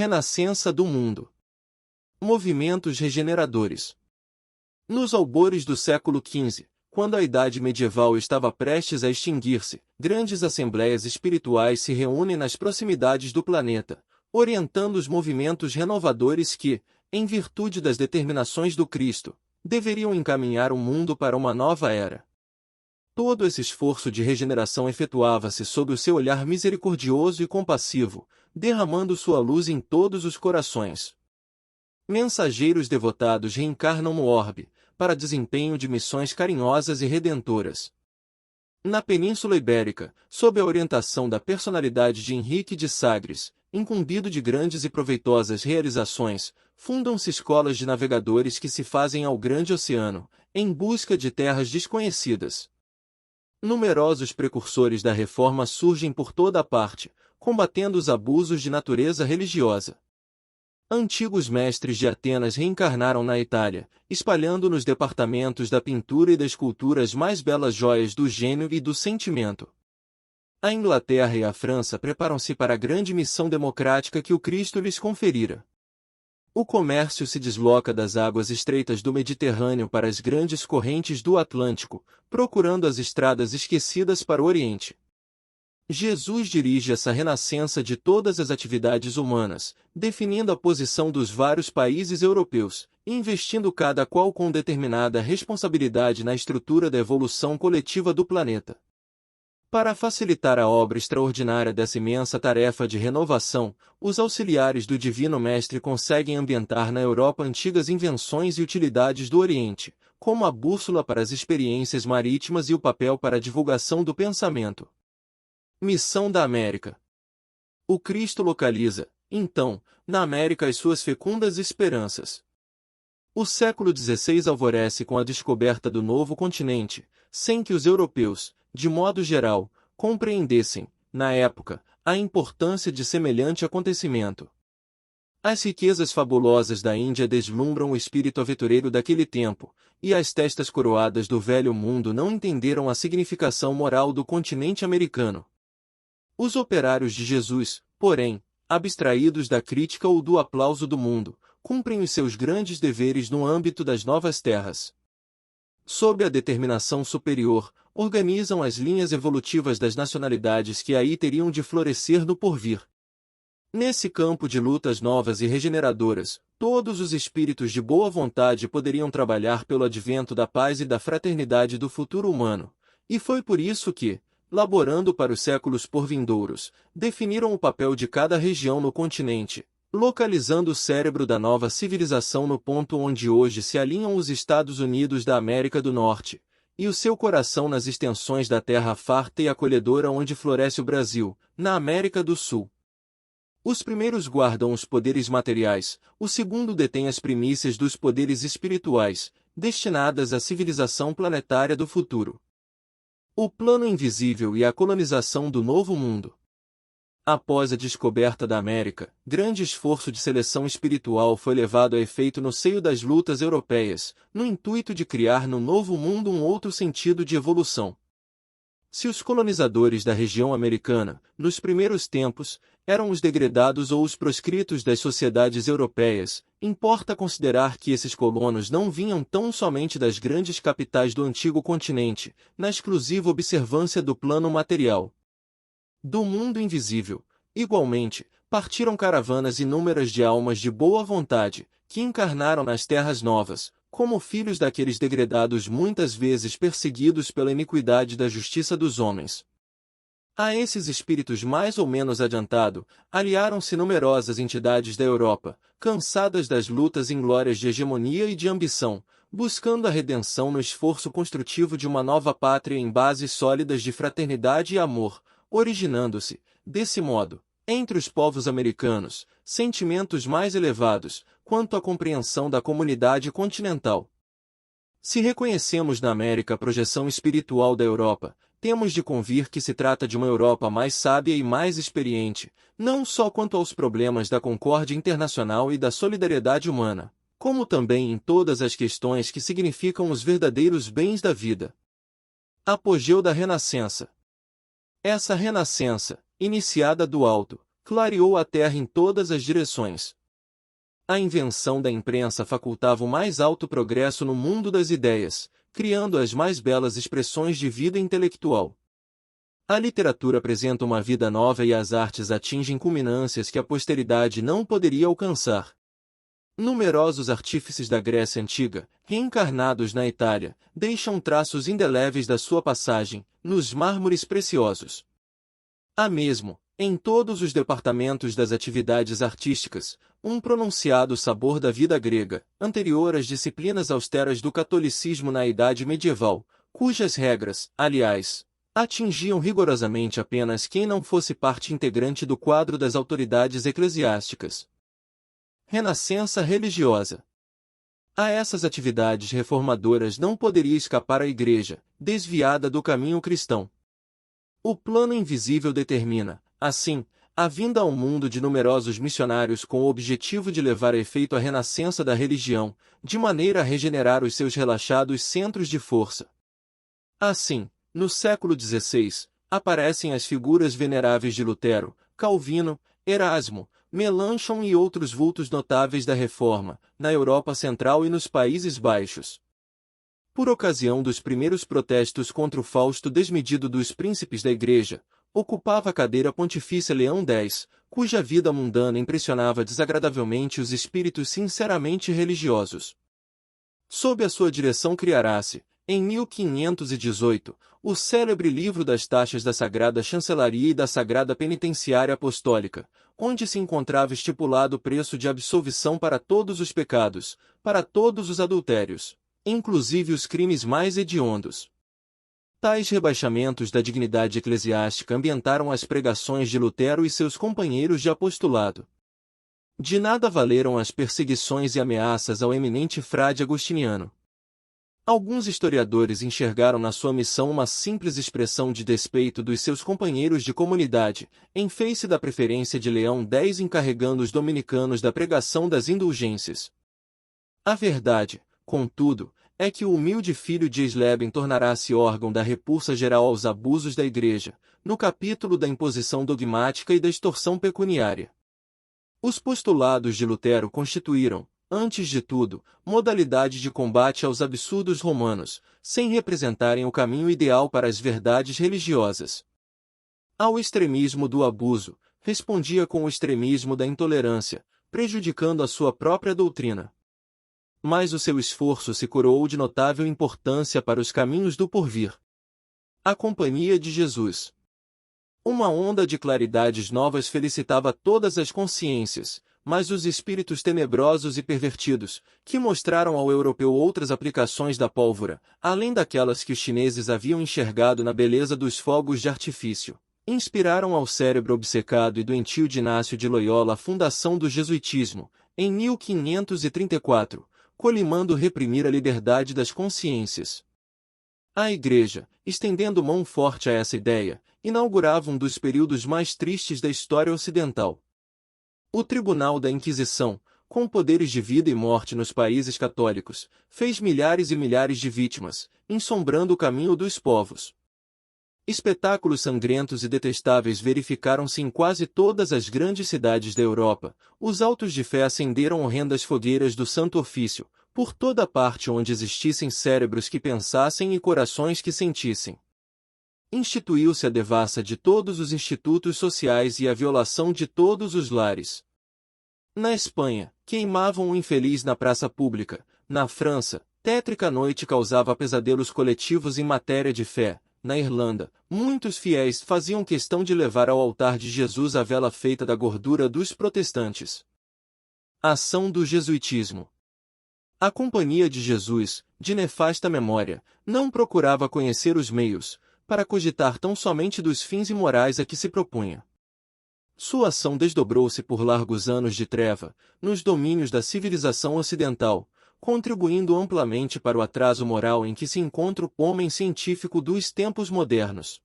Renascença do mundo. Movimentos regeneradores. Nos albores do século XV, quando a Idade Medieval estava prestes a extinguir-se, grandes assembleias espirituais se reúnem nas proximidades do planeta, orientando os movimentos renovadores que, em virtude das determinações do Cristo, deveriam encaminhar o mundo para uma nova era. Todo esse esforço de regeneração efetuava-se sob o seu olhar misericordioso e compassivo, derramando sua luz em todos os corações. Mensageiros devotados reencarnam no orbe, para desempenho de missões carinhosas e redentoras. Na Península Ibérica, sob a orientação da personalidade de Henrique de Sagres, incumbido de grandes e proveitosas realizações, fundam-se escolas de navegadores que se fazem ao grande oceano, em busca de terras desconhecidas. Numerosos precursores da reforma surgem por toda a parte, combatendo os abusos de natureza religiosa. Antigos mestres de Atenas reencarnaram na Itália, espalhando nos departamentos da pintura e da escultura as mais belas joias do gênio e do sentimento. A Inglaterra e a França preparam-se para a grande missão democrática que o Cristo lhes conferira. O comércio se desloca das águas estreitas do Mediterrâneo para as grandes correntes do Atlântico, procurando as estradas esquecidas para o Oriente. Jesus dirige essa renascença de todas as atividades humanas, definindo a posição dos vários países europeus, investindo cada qual com determinada responsabilidade na estrutura da evolução coletiva do planeta. Para facilitar a obra extraordinária dessa imensa tarefa de renovação, os auxiliares do Divino Mestre conseguem ambientar na Europa antigas invenções e utilidades do Oriente, como a bússola para as experiências marítimas e o papel para a divulgação do pensamento. Missão da América. O Cristo localiza, então, na América as suas fecundas esperanças. O século XVI alvorece com a descoberta do novo continente, sem que os europeus, de modo geral, compreendessem, na época, a importância de semelhante acontecimento. As riquezas fabulosas da Índia deslumbram o espírito aventureiro daquele tempo, e as testas coroadas do velho mundo não entenderam a significação moral do continente americano. Os operários de Jesus, porém, abstraídos da crítica ou do aplauso do mundo, cumprem os seus grandes deveres no âmbito das novas terras. Sob a determinação superior, organizam as linhas evolutivas das nacionalidades que aí teriam de florescer no porvir. Nesse campo de lutas novas e regeneradoras, todos os espíritos de boa vontade poderiam trabalhar pelo advento da paz e da fraternidade do futuro humano, e foi por isso que, laborando para os séculos porvindouros, definiram o papel de cada região no continente, localizando o cérebro da nova civilização no ponto onde hoje se alinham os Estados Unidos da América do Norte, e o seu coração nas extensões da terra farta e acolhedora onde floresce o Brasil, na América do Sul. Os primeiros guardam os poderes materiais, o segundo detém as primícias dos poderes espirituais, destinadas à civilização planetária do futuro. O plano invisível e a colonização do Novo Mundo. Após a descoberta da América, grande esforço de seleção espiritual foi levado a efeito no seio das lutas europeias, no intuito de criar no Novo Mundo um outro sentido de evolução. Se os colonizadores da região americana, nos primeiros tempos, eram os degredados ou os proscritos das sociedades europeias, importa considerar que esses colonos não vinham tão somente das grandes capitais do antigo continente, na exclusiva observância do plano material. Do mundo invisível, igualmente, partiram caravanas inúmeras de almas de boa vontade, que encarnaram nas terras novas, como filhos daqueles degredados muitas vezes perseguidos pela iniquidade da justiça dos homens. A esses espíritos mais ou menos adiantado, aliaram-se numerosas entidades da Europa, cansadas das lutas inglórias de hegemonia e de ambição, buscando a redenção no esforço construtivo de uma nova pátria em bases sólidas de fraternidade e amor, originando-se, desse modo, entre os povos americanos, sentimentos mais elevados, quanto à compreensão da comunidade continental. Se reconhecemos na América a projeção espiritual da Europa, temos de convir que se trata de uma Europa mais sábia e mais experiente, não só quanto aos problemas da concórdia internacional e da solidariedade humana, como também em todas as questões que significam os verdadeiros bens da vida. Apogeu da Renascença. Essa renascença, iniciada do alto, clareou a terra em todas as direções. A invenção da imprensa facultava o mais alto progresso no mundo das ideias, criando as mais belas expressões de vida intelectual. A literatura apresenta uma vida nova e as artes atingem culminâncias que a posteridade não poderia alcançar. Numerosos artífices da Grécia Antiga, reencarnados na Itália, deixam traços indeléveis da sua passagem, nos mármores preciosos. Há mesmo, em todos os departamentos das atividades artísticas, um pronunciado sabor da vida grega, anterior às disciplinas austeras do catolicismo na Idade Medieval, cujas regras, aliás, atingiam rigorosamente apenas quem não fosse parte integrante do quadro das autoridades eclesiásticas. Renascença religiosa. A essas atividades reformadoras não poderia escapar a Igreja, desviada do caminho cristão. O plano invisível determina, assim, a vinda ao mundo de numerosos missionários com o objetivo de levar a efeito a renascença da religião, de maneira a regenerar os seus relaxados centros de força. Assim, no século XVI, aparecem as figuras veneráveis de Lutero, Calvino, Erasmo, Melanchthon e outros vultos notáveis da Reforma, na Europa Central e nos Países Baixos. Por ocasião dos primeiros protestos contra o fausto desmedido dos príncipes da Igreja, ocupava a cadeira pontifícia Leão X, cuja vida mundana impressionava desagradavelmente os espíritos sinceramente religiosos. Sob a sua direção criará-se, em 1518, o célebre livro das taxas da Sagrada Chancelaria e da Sagrada Penitenciária Apostólica, onde se encontrava estipulado o preço de absolvição para todos os pecados, para todos os adultérios, inclusive os crimes mais hediondos. Tais rebaixamentos da dignidade eclesiástica ambientaram as pregações de Lutero e seus companheiros de apostolado. De nada valeram as perseguições e ameaças ao eminente frade agostiniano. Alguns historiadores enxergaram na sua missão uma simples expressão de despeito dos seus companheiros de comunidade, em face da preferência de Leão X encarregando os dominicanos da pregação das indulgências. A verdade, contudo, é que o humilde filho de Sleben tornará-se órgão da repulsa geral aos abusos da Igreja, no capítulo da imposição dogmática e da extorsão pecuniária. Os postulados de Lutero constituíram, antes de tudo, modalidade de combate aos absurdos romanos, sem representarem o caminho ideal para as verdades religiosas. Ao extremismo do abuso, respondia com o extremismo da intolerância, prejudicando a sua própria doutrina. Mas o seu esforço se coroou de notável importância para os caminhos do porvir. A Companhia de Jesus. Uma onda de claridades novas felicitava todas as consciências, mas os espíritos tenebrosos e pervertidos, que mostraram ao europeu outras aplicações da pólvora, além daquelas que os chineses haviam enxergado na beleza dos fogos de artifício, inspiraram ao cérebro obcecado e doentio de Inácio de Loyola a fundação do jesuitismo, em 1534, colimando reprimir a liberdade das consciências. A Igreja, estendendo mão forte a essa ideia, inaugurava um dos períodos mais tristes da história ocidental. O Tribunal da Inquisição, com poderes de vida e morte nos países católicos, fez milhares e milhares de vítimas, ensombrando o caminho dos povos. Espetáculos sangrentos e detestáveis verificaram-se em quase todas as grandes cidades da Europa. Os autos de fé acenderam horrendas fogueiras do Santo Ofício, por toda parte onde existissem cérebros que pensassem e corações que sentissem. Instituiu-se a devassa de todos os institutos sociais e a violação de todos os lares. Na Espanha, queimavam o infeliz na praça pública. Na França, tétrica noite causava pesadelos coletivos em matéria de fé. Na Irlanda, muitos fiéis faziam questão de levar ao altar de Jesus a vela feita da gordura dos protestantes. Ação do jesuitismo. A Companhia de Jesus, de nefasta memória, não procurava conhecer os meios, para cogitar tão somente dos fins imorais a que se propunha. Sua ação desdobrou-se por largos anos de treva, nos domínios da civilização ocidental, contribuindo amplamente para o atraso moral em que se encontra o homem científico dos tempos modernos.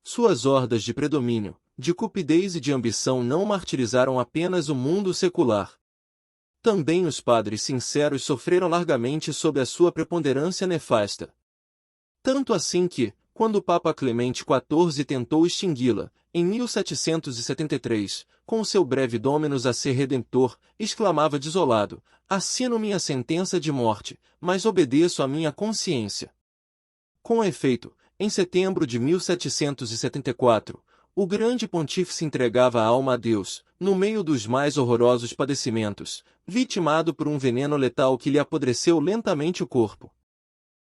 Suas hordas de predomínio, de cupidez e de ambição não martirizaram apenas o mundo secular. Também os padres sinceros sofreram largamente sob a sua preponderância nefasta. Tanto assim que, quando o Papa Clemente XIV tentou extingui-la, em 1773, com o seu breve Dominus a ser redentor, exclamava desolado: assino minha sentença de morte, mas obedeço à minha consciência. Com efeito, em setembro de 1774, o grande pontífice entregava a alma a Deus, no meio dos mais horrorosos padecimentos, vitimado por um veneno letal que lhe apodreceu lentamente o corpo.